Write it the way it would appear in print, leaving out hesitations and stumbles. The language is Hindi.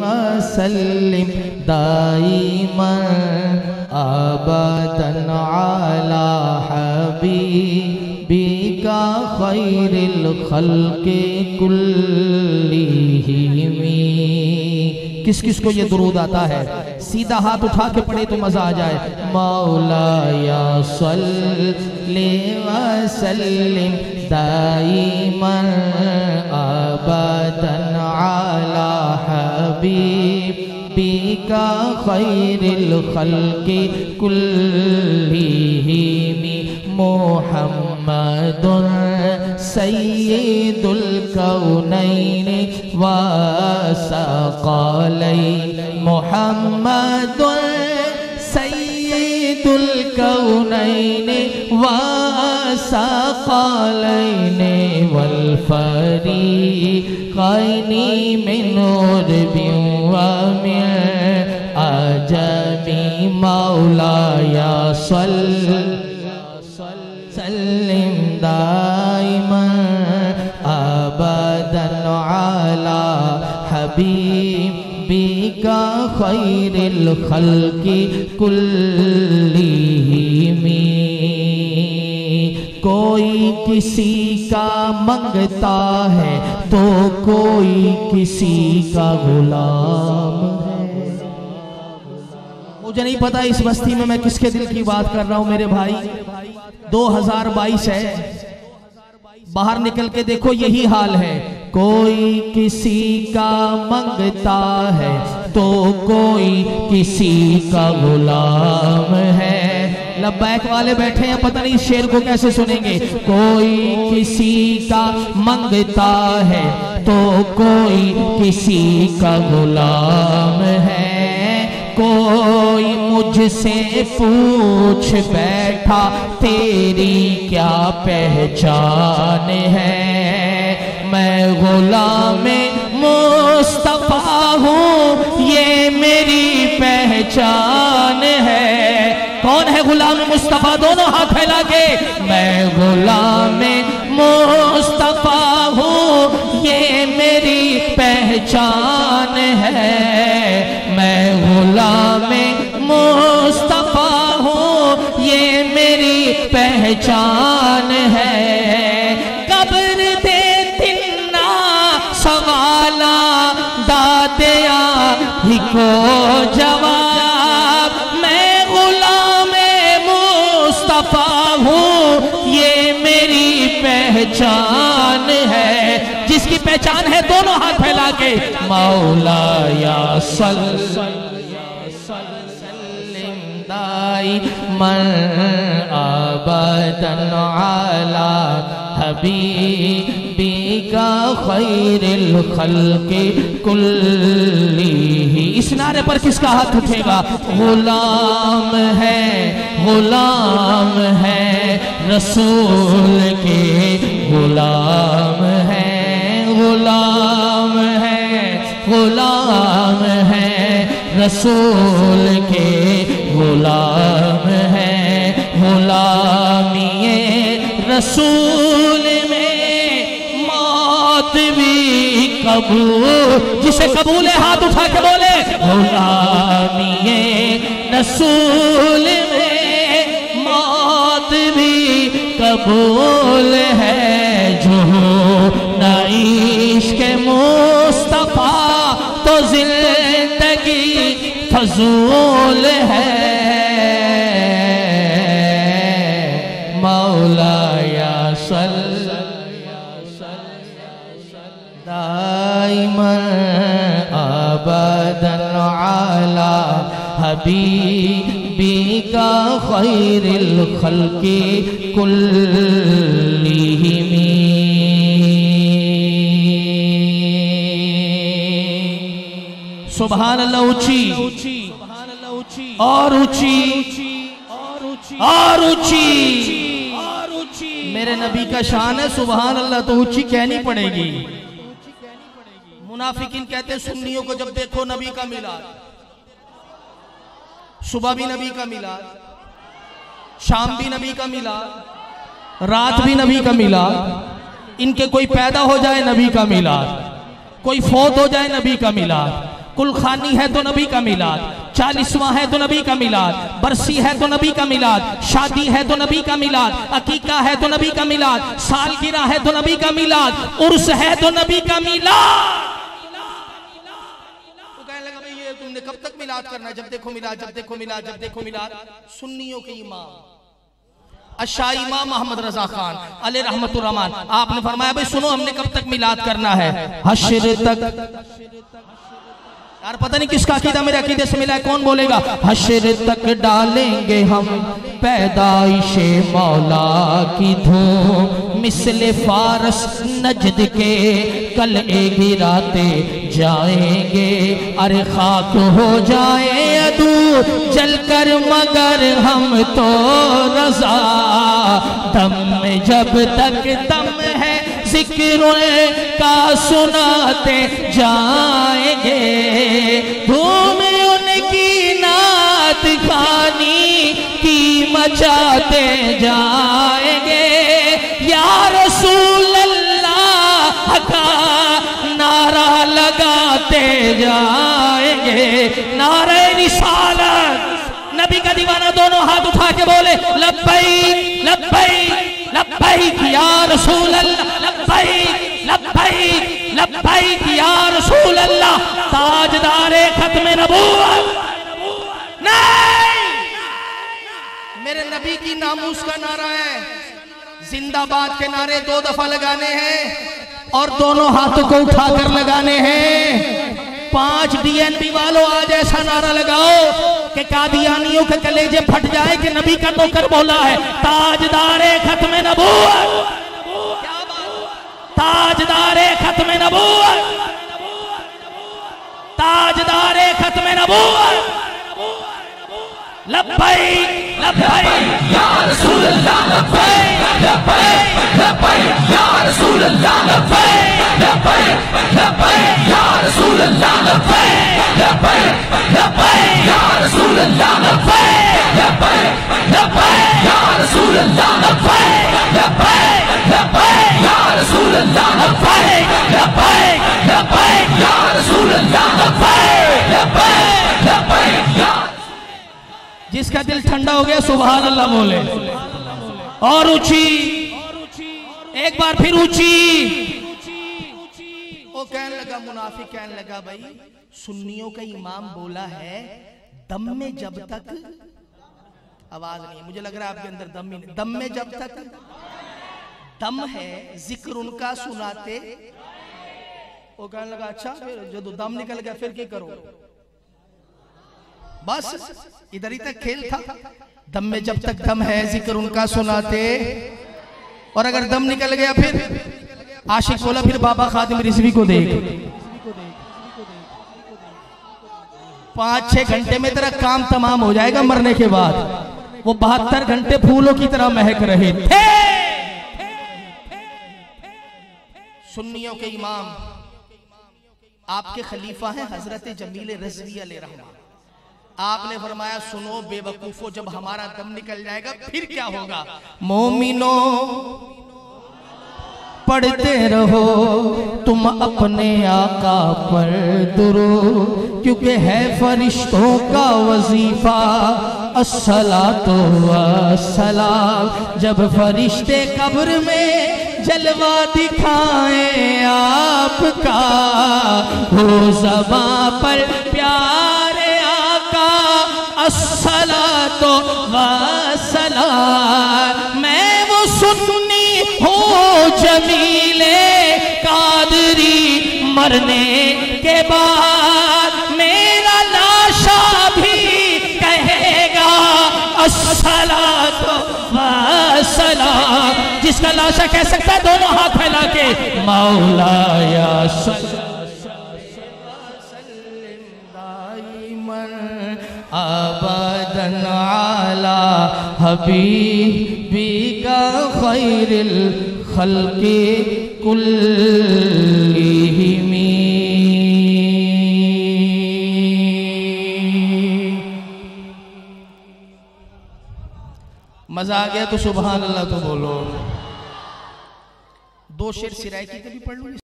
वसल्लिम दाइमन अबदन अला हबीबिका खैरिल खल्क़ि कुल्लिहिम। किस किस को ये दुरूद आता है? सीधा हाथ उठा के पढ़े तो मजा आ जाए। मौलाया सल्ली वसल्लिम दाइमन अबदन अला हबीबिका खैरिल खल्क़ि कुल्लिहिम। मुहम्मदुन सय्यिदुल कौनैन व सकलैन। मुहम्मदुन सय्यिदुल कौनैन व सकलैन वल फरीक़ैन मिन उर्बिन व मिन अजमी। मौलाया सल्लिम दाइमन अबदन अला हबीबिका खैरिल खल्क़ि कुल्लिहिम। कोई किसी का मंगता है तो कोई किसी का गुलाम है। मुझे नहीं पता इस बस्ती में मैं किसके दिल की बात कर रहा हूं मेरे भाई। 2022 है, बाहर निकल के देखो यही हाल है। कोई किसी का मंगता है तो कोई किसी का गुलाम है। लब्बैक वाले बैठे हैं, पता नहीं इस शेर को कैसे सुनेंगे। कोई किसी का मंगता है तो कोई किसी का गुलाम है। कोई मुझसे पूछ बैठा तेरी क्या पहचान है। मैं गुलाम मुस्तफा हूँ ये मेरी पहचान है। कौन है गुलाम मुस्तफा? दोनों हाथ फैला के। मैं गुलाम मुस्तफा हूँ ये मेरी पहचान है। मैं गुलाम मुस्तफा हूँ ये मेरी पहचान है। कब्र दे तिन्ना सवाला दादिया ही को जवाब। मैं गुलाम मुस्तफा हूँ ये मेरी पहचान है। जिसकी पहचान है दोनों हाथ फैला के। मौलाया सल्लिम दाइमन अबदन अला हबीबिका खैरिल खल्क़ि कुल्लिहिम। इस नारे पर किसका हाथ उठेगा? गुलाम है रसूल के गुलाम है। गुलाम है रसूल के गुलाम है। गुलामी रसूल में मौत भी कबूल। जिसे कबूल है हाथ उठा के बोले। गुलामी रसूल में मौत भी कबूल है। जो ना इश्क़ मुस्तफा तो जिंदगी फजूल है। मौलाया दाइमन अबदन अला हबीबिका खैरिल खल्क़ि कुल्लिहिम। सुभान अल्लाह। ऊंची और ऊंची और ऊंची मेरे नबी का शान है। सुभान अल्लाह तो ऊंची कहनी पड़ेगी। मुनाफिकीन कहते हैं सुन्नियों को जब देखो नबी का मिलाद, सुबह भी नबी का मिलाद, शाम भी नबी का मिलाद, रात भी नबी का मिलाद। इनके कोई पैदा हो जाए नबी का मिलाद, कोई फौत हो जाए नबी का मिलाद, कुलखानी है तो नबी का मिलाद, 40वां है तो नबी का मिलाद, बरसी है तो नबी का मिलाद, शादी है तो नबी का मिलाद, अकीका है तो नबी का मिलाद, सालगिरह है तो नबी का मिलाद, उर्स है तो नबी का मिलाद। तो कहने लगा भाई ये तुमने कब तक मिलाद करना है? जब देखो मिलाद, जब देखो मिलाद, जब देखो मिलाद। सुन्नियों के इमाम अशाई इमाम मोहम्मद रजा खान अलैहि रहमतुर रहमान, आपने फरमाया भाई सुनो हमने कब तक मिलाद करना है? हश्र तक। यार पता नहीं किसका अकीदा मेरे अकीदे से मिला है, कौन बोलेगा? हश्र तक डालेंगे हम पैदाइशे मौला की धूम, मिसले फारस नजद के कल गिराते जाएंगे। अरे खाक हो जाए अदू जलकर मगर हम तो रजा, दम में जब तक दम है जिक्र का सुनाते जाएंगे। धूम उनकी नात खानी की मचाते जाएंगे। या रसूल अल्लाह का नारा लगाते जाएंगे। नारे रिसालत, नबी का दीवाना दोनों हाथ उठा के बोले लब्बैक लब्बैक लब्बैक या रसूल अल्लाह, लब्बैक लब्बैक लब्बैक या रसूल अल्लाह। ताजदारे खत्म नबूवत। नहीं, मेरे नबी की नामूस का नारा है। जिंदाबाद के नारे 2 दफा लगाने हैं और दोनों हाथों को उठाकर लगाने हैं। 5 DNB वालों आज ऐसा नारा लगाओ कि कादियानियों के कलेजे फट जाए कि नबी का नौकर बोला है ताजदारे खत्म नबूवत। ताजदारे खत्म नबूवत, ताजदारे खत्म नबूवत। लब्बैक लब्बैक या रसूल अल्लाह, लब्बैक लब्बैक लब्बैक या रसूल अल्लाह, लब्बैक लब्बैक लब्बैक या रसूल अल्लाह, लब्बैक लब्बैक लब्बैक या रसूल अल्लाह, लब्बैक लब्बैक लब्बैक या रसूल अल्लाह, लब्बैक लब्बैक लब्बैक या रसूल अल्लाह, लब्बैक लब्बैक लब्बैक या रसूल अल्लाह, लब्बैक लब्बैक लब्बैक या। जिसका दिल ठंडा हो गया सुभान अल्लाह बोले। और ऊंची, एक बार फिर ऊंची। वो कहने लगा, मुनाफिक कहने लगा भाई सुन्नियों का इमाम बोला है दम में जब तक आवाज नहीं, मुझे लग रहा है आपके अंदर दम ही नहीं। दम में जब तक दम है जिक्र उनका सुनाते। वो कहने लगा अच्छा फिर जब दम निकल गया फिर क्या करो? बस इधर ही तक खेल था। दम में जब तक दम है जिक्र उनका सुनाते, और अगर दम निकल गया फिर आशिक बोला फिर बाबा खादिम रिजवी को देख। 5-6 घंटे में तेरा काम तमाम हो जाएगा मरने के बाद। वो 72 घंटे फूलों की तरह महक रहे थे। सुन्नियों के इमाम आपके खलीफा हैं हजरत जमील रज़वी अलैहिर्रहमा। आपने फरमाया सुनो बेवकूफो, जब हमारा दम निकल जाएगा फिर क्या होगा? मोमिनो पढ़ते रहो तुम अपने आका पर दुरूद, क्योंकि है फरिश्तों का वजीफा अस्सलातो वस्सलाम। जब फरिश्ते कब्र में जलवा दिखाएं आपका, हो ज़बां पर प्यारे आका अस्सलातो वस्सलाम। मैं वो सुन्नी हूँ जमीले कादरी, मरने के बाद मेरा लाशा भी कहेगा अस्सलातो वस्सलाम। जिसका लाशा कह सकता है दोनों हाथ फैला के मौलाया अबदन अला हबीबी का खैरिल खल्क़ि कुल्लिहिमी। मजा आ गया तो सुभान अल्लाह तो बोलो। 2 शेर सिरायकी के भी पढ़ लूँ।